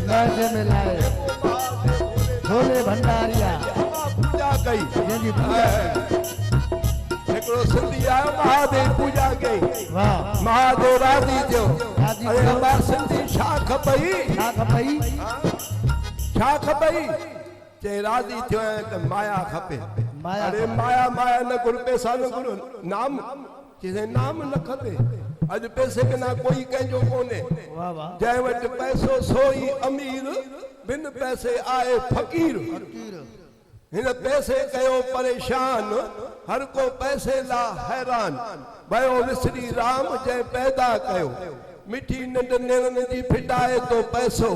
नाचे में लाए भोले भंडारिया पूजा कई हिकिड़ो सिंधी आयो महादेव पूजा कई महादेव राजी थियो अरे हमार सिंधी छा खपई चे राजी थियो त माया खपे अरे माया माया न गुरु पैसा न गुरु नाम चीज़े नाम न खपे अज पैसे बिना कोई कंजो कोने जय वट पैसो सोई अमीर बिन पैसे आए फकीर इन पैसे कयो परेशान हर को पैसे ला हैरान भयो विसरी राम जय पैदा कयो मिठी नंद नेरन जी फिटाए तो पैसो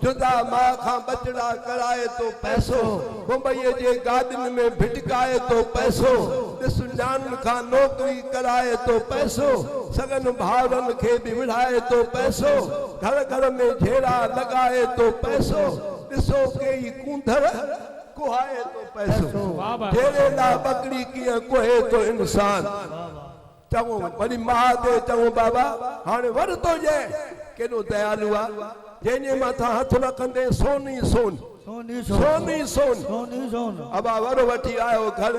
जुदा मां खां बचड़ा कराए तो पैसो मुंबई जे गार्डन में भिटकाए तो पैसो ॾिस न्यान खां नौकरी कराए तो पैसो सगन भावरन खे भी विढ़ाए तो पैसो घर घर में झेड़ा लगाए तो पैसो ॾिसो कई कूंधर कुहाए तो पैसो झेड़े ला बकरी कीअं कुहे तो इंसान चवो वरी महादेव चवो बाबा हाणे वरतो जे केॾो दयालु आहे जंहिंजे मथां हथ रखंदे सोनी सोन अबा वरो वठी आयो घर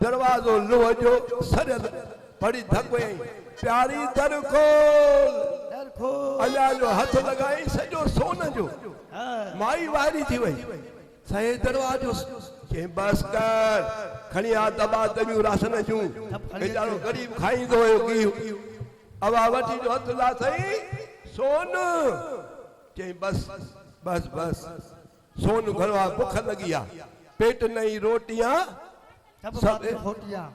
दरवाज़ो लोह जो सरियल बड़ी धक वई प्यारी दर खोल अञा जो हथ लॻाई सॼो सोन जो माई वारी थी वई साईं दरवाज़ो के बस कर खणिया दबा दबियूं राशन जूं बेचारो गरीब खाईंदो हुयो की अबा वठी जो हथ ला सही सोन चई बस बस बस सोन घरवा भुख लगी आ पेट नहीं रोटियां सब खोटियां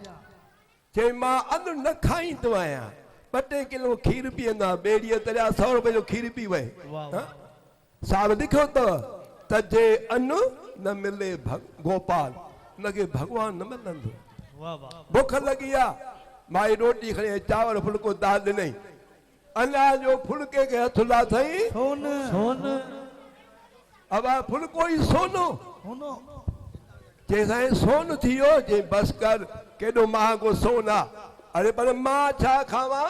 चई मां अन न खाईंदो आहियां 2 किलो खीर पींदा बेड़ीअ तरिया 100 रुपए जो खीर पी वए साहब लिखो तो तजे अन न मिले गोपाल लगे भगवान न मिलंदो भुख लगी आ माई रोटी खणे चावल फुलको दाल ॾिनई अञा जो फुलके के हथ ला थई सोन अब फुलको ही सोनो जैसा सोन थियो जे बस कर केडो महागो सोना अरे पर मां छा खावा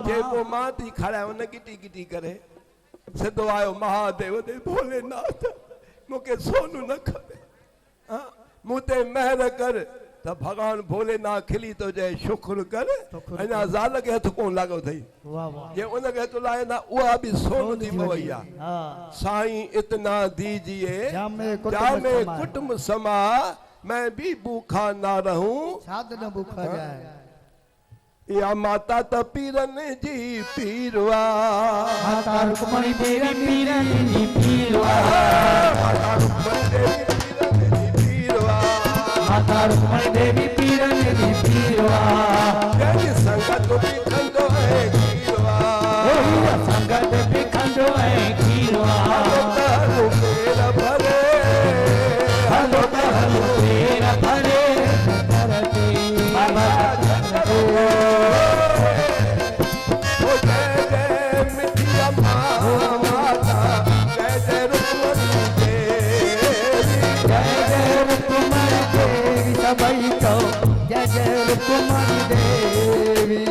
जे को मां थी खाराए उन गिटी गिटी करे सिद्धो आयो महादेव दे भोलेनाथ मुके सोनू न खपे मुते मेहर कर त भगवान भोलेनाथ खिली तो जय शुक्र कर अना ज़ाल के हथ कोन लागो थई जे उन के हथ लाए ना उहा भी सोन थी पवैया साईं इतना दीजिए जामे कुटुंब समा मैं भी भूखा ना रहूं साध न भूखा जाए या माता त पीरन जी पीरवा माता रुक्मणी देवी पीरन जी पीरवा माता रुक्मणी देवी पीरन जी पीरवा जय संगत भी खंडो है खीरवा संगत भी खंडो है खीरवा हलो मेरा भरे हलो मेरा भरे बाबा जय जय रुक्मणी देवी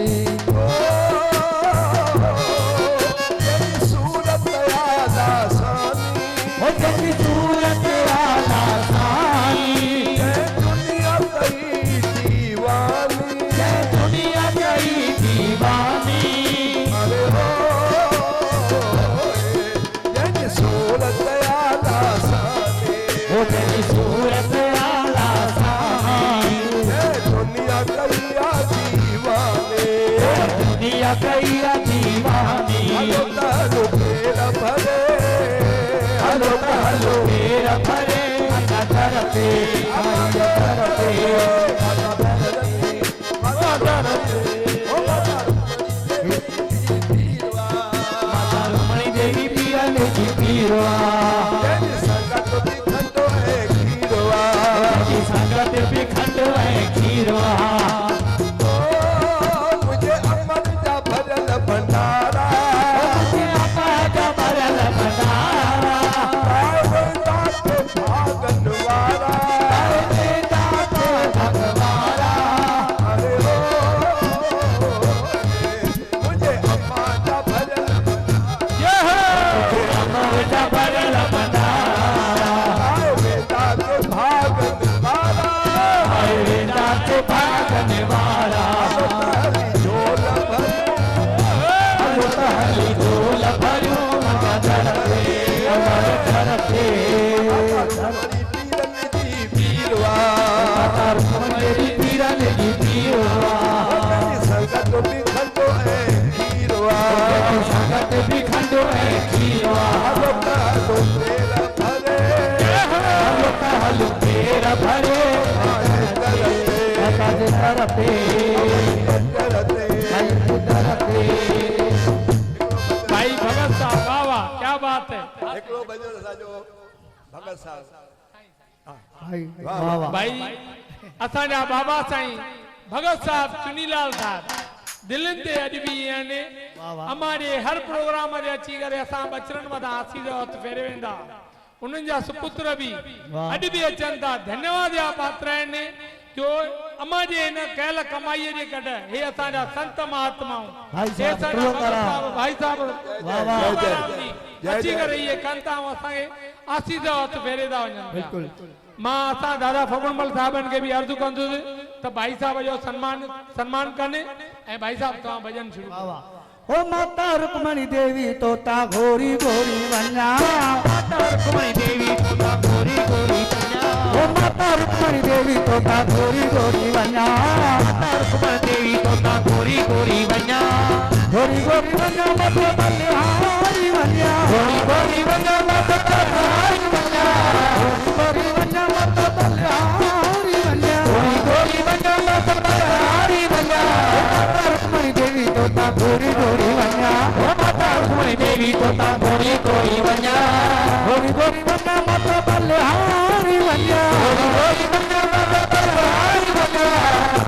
सूरत आला सानी सूरत आला सानी जय दुनिया कई दीवानी जय दुनिया कई दीवानी अरे हो जय सूरत आला सानी जय सूरत आला दुनिया कैया दीवानी हलो तहलो मेरा भरे हलो तहलो मेरा भरे अगर पे आया करते माता रुक्मणी देवी पीरन जी पीरवा संगत भी खंडो है खीरवा संगत भी खंडो है खीरवा भंडारा भागन वाला अरे हो मुझे अम्मा का भजन मुझे अम्मा का क्या बात है। एकड़ो भजन असांजो भगत साहब भाई वाह वाह भाई असांजा बाबा साईं भगत साहब चुनीलाल साहब दिल्ली ते अज भी यानी हमारे हर प्रोग्राम में अची करे असां बचरन मथा आसीस हथ फेरे वेंदा उन्हनि जा सुपुत्र भी अज भी अचन था धन्यवाद या पात्र आहिनि जो अमा जे इन कयल कमाई जे कढ हे असांजा संत महात्माऊं भाई हे साहब असांजा भगत साहब भाई साहब वाह वाह अची करे ये कंता असांखे आसीस हथ फेरे था वञनि बिल्कुल मां असां दादा फगुणमल साहबन के भी अर्ज कंदुसि त भाई साहब जो सम्मान कने ऐं भाई साहब तव्हां भजन शुरू वाह वाह ओ माता रुक्मणी देवी तोता घोरी घोरी वन्या माता रुक्मणी देवी तोता घोरी घोरी वन्या ओ माता रुक्मणी देवी तोता घोरी घोरी वन्या माता रुक्मणी देवी तोता घोरी घोरी वन्या घोरी घोरी वन्या मतो बलिहारी वन्या घोरी घोरी वन्या मतो बलिहारी वन्या घोरी वन्या मतो बलिहारी वन्या घोरी घोरी वन्या मतो बलिहारी वन्या माता रुक्मणी देवी तोता घोरी घोरी वन्या ओ माता रुक्मणी देवी तोता घोरी घोरी वन्या घोरी घोरी वन्या मतो बलिहारी वन्या घोरी घोरी वन्या मतो बलिहारी वन्या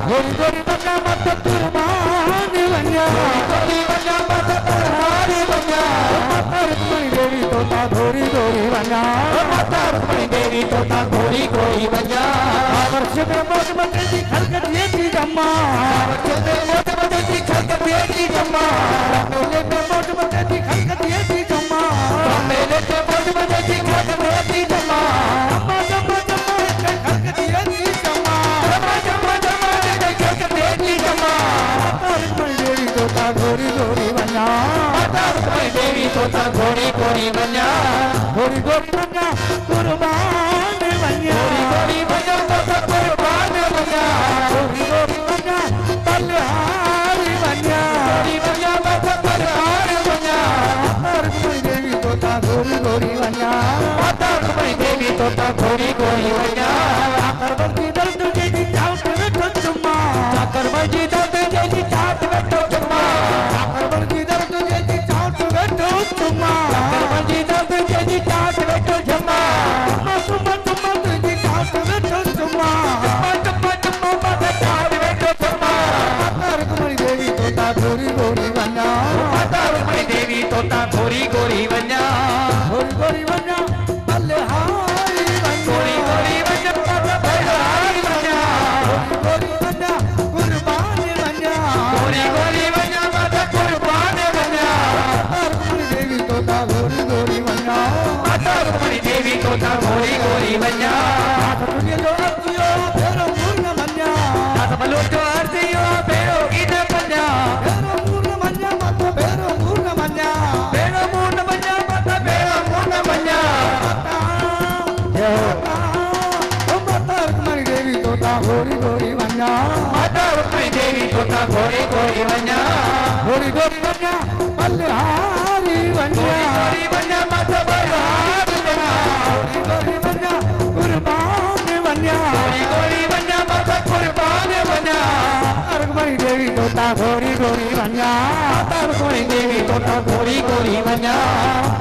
घोरी घोरी वन्या मतो कुर्बानी वन्या घोरी वन्या मतो बलिहारी वन्या ओ माता रुक्मणी देवी तोता घोरी घोरी वन्या ओ माता रुक्मणी देवी तोता घोरी घोरी वन्या वर्ष में मोट मते दी खलकत ये थी जम्मा वर्ष में मोट मते दी खलकत ये थी जम्मा मेले में मोट मते दी खलकत ये थी जम्मा मेले में मोट मते दी खलकत ये थी जम्मा जम्मा जम्मा जम्मा खलकत ये थी जम्मा जम्मा जम्मा जम्मा खलकत ये थी जम्मा माता रुक्मणी देवी तोता घोरी घोरी वन्या माता रुक्मणी देवी तोता घोरी घोरी वन्या घोरी घोरी वन्या कुर्बान वन्या घोरी वन्या तोता कुर्बान वन्या घोरी घोरी वन्या बलिहारी वन्या घोरी वन्या तोता बलिहारी वन्या माता रुक्मणी देवी तोता घोरी घोरी वन्या माता रुक्मणी देवी तोता घोरी घोरी वन्या करबंदी दर्द जेदी चाट वेठो चुम्मा करबंदी दर्द जेदी चाट वेठो चुम्मा करबंदी दर्द जेदी चाट वेठो चुम्मा करबंदी दर्द जेदी चाट वेठो चुम्मा चुम्मा चुम्मा जेदी चाट वेठो चुम्मा चुम्मा चुम्मा चुम्मा चाट वेठो चुम्मा माता रुक्मणी देवी तोता घोरी घोरी वन्या माता रुक्मणी देवी तोता घोरी घोरी वन्या घोरी घोरी वन्या बलिहारी वन्या घोरी घोरी वन्या बलिहारी वन्या घोरी घोरी वन्या कुर्बानी वन्या घोरी घोरी वन्या माता कुर्बानी वन्या माता रुक्मणी देवी तोता घोरी घोरी वन्या माता रुक्मणी देवी तोता घोरी घोरी वन्या दुनिया जो अर्थियो फेरो पूर्ण वन्या नाथ बलो जो अर्थियो फेरो इन वन्या फेरो पूर्ण वन्या माता फेरो पूर्ण वन्या फेरो पूर्ण वन्या माता फेरो पूर्ण वन्या माता ओ माता रुक्मणी देवी तोता घोरी घोरी वन्या माता रुक्मणी देवी तोता घोरी घोरी वन्या घोरी घोरी वन्या बलिहारी वन्या घोरी वन्या माता बलिहारी वन्या घोरी वन्या कुर्बान वन्या घोरी घोरी वन्या माता कुर्बान वन्या रुक्मणी देवी तोता घोरी घोरी वन्या माता रुक्मणी देवी तोता घोरी घोरी वन्या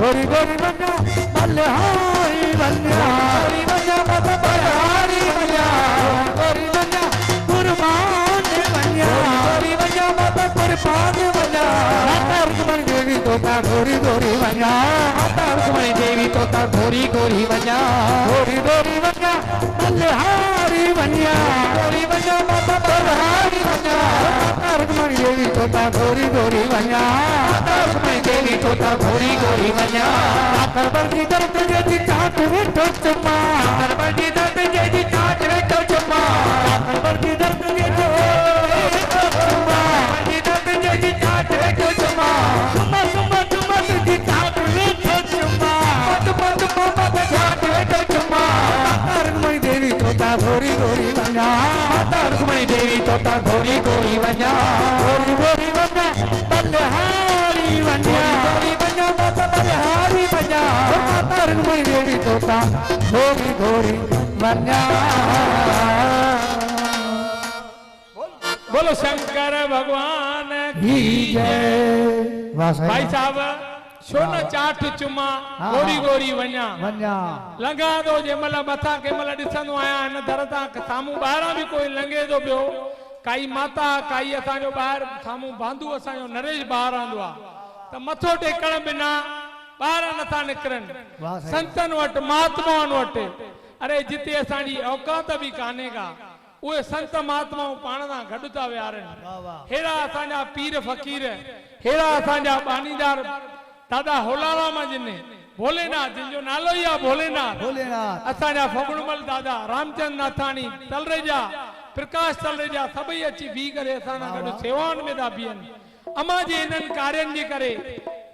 घोरी घोरी वन्या बलिहारी वन्या घोरी वन्या माता बलिहारी वन्या घोरी वन्या कुर्बान वन्या घोरी वन्या माता कुर्बान वन्या माता रुक्मणी देवी तोता घोरी घोरी वन्या माता रुक्मणी देवी तोता घोरी घोरी वन्या घोरी घोरी वन्या बलिहारी वन्या घोरी वन्या माता बलिहारी वन्या माता रुक्मणी देवी तोता घोरी घोरी वन्या माता रुक्मणी देवी तोता घोरी घोरी वन्या करबंदी दर्द जेदी चाट वेठो चुम्मा करबंदी दर्द जेदी चाट वेठो चुम्मा करबंदी दर्द जेदी चुम्मा करबंदी दर्द जेदी चाट वेठो चुम्मा चुम्मा चुम्मा चुम्मा जेदी चाट वेठो चुम्मा चुम्मा चुम्मा माता चाट वेठो चुम्मा माता रुक्मणी देवी तोता घोरी घोरी वन्या माता रुक्मणी देवी तोता घोरी घोरी वन्या घोरी घोरी वन्या बलिहारी वन्या घोरी वन्या माता बलिहारी वन्या माता रुक्मणी देवी तोता घोरी घोरी वन्या बोलो शंकर भगवान की जय। वाह भाई साहब शोन चाट चुमा गोरी गोरी वन्या वन्या लंघा तो जेमल मथा केमल ॾिसंदो आहियां हिन दर तां साम्हूं ॿाहिरां बि कोई लंघे थो पियो काई माता काई असांजो ॿाहिरि साम्हूं बांधू असांजो नरेश ॿाहिरि रहंदो आहे त मथो टेकण बिना ॿाहिरि नथा निकिरनि संतनि वटि महात्माउनि वटि अरे जिते असांजी औकात बि कान्हे का उहे संत महात्माऊं पाण सां गॾु था विहारनि हेड़ा असांजा पीर फ़कीर हेड़ा असांजा बानीदार दादा होलाराम जिने भोलेनाथ जिनजो नालो ई आहे भोलेनाथ असांजा फगुणमल दादा रामचंद नाथाणी तलरेजा प्रकाश तलरेजा सभई अची बीह करे असां सां गॾु सेवाउनि में था बीहनि अमा जे इन्हनि कार्यनि जे करे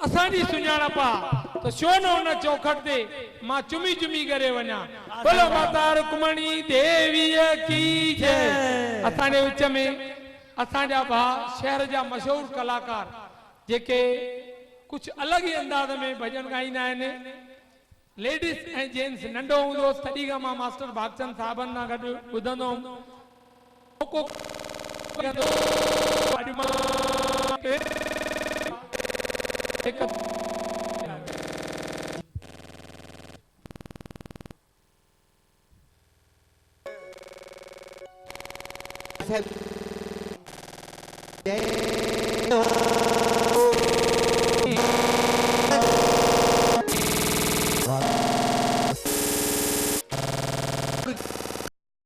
असांजी सुञाणप आहे त छो न हुन चौखट ते मां चुमी चुमी करे वञा बोलो माता रुक्मणी देवीअ की जय असांजे विच में असांजा भाउ शहर जा मशहूर कलाकार जेके कुछ अलग ही अंदाज में भजन गाईंदा आहिनि लेडीज ऐं जेंट्स नंढो हूंदो तॾहिं खां मां मास्टर भागचंद साहबनि सां गॾु ॿुधंदो जय